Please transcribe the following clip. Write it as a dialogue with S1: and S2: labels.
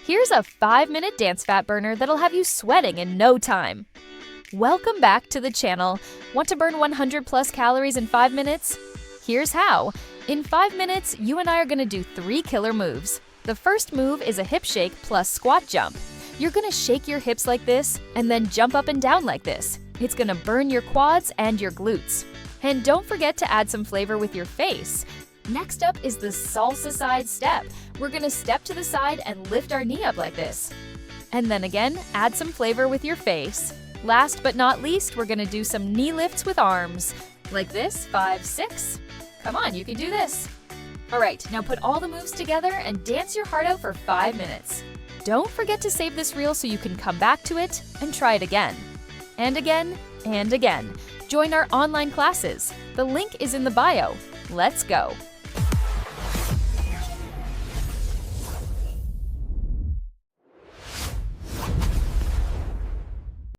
S1: Here's a 5-minute dance fat burner that'll have you sweating in no time. Welcome back to the channel. Want to burn 100 plus calories in 5 minutes? Here's how. In 5 minutes, you and I are going to do 3 killer moves. The first move is a hip shake plus squat jump. You're going to shake your hips like this and then jump up and down like this. It's going to burn your quads and your glutes. And don't forget to add some flavor with your face. Next up is the salsa side step. We're going to step to the side and lift our knee up like this. And then again, add some flavor with your face. Last but not least, we're going to do some knee lifts with arms. Like this, 5, 6. Come on, you can do this. All right, now put all the moves together and dance your heart out for 5 minutes. Don't forget to save this reel so you can come back to it and try it again. And again, and again. Join our online classes. The link is in the bio. Let's go.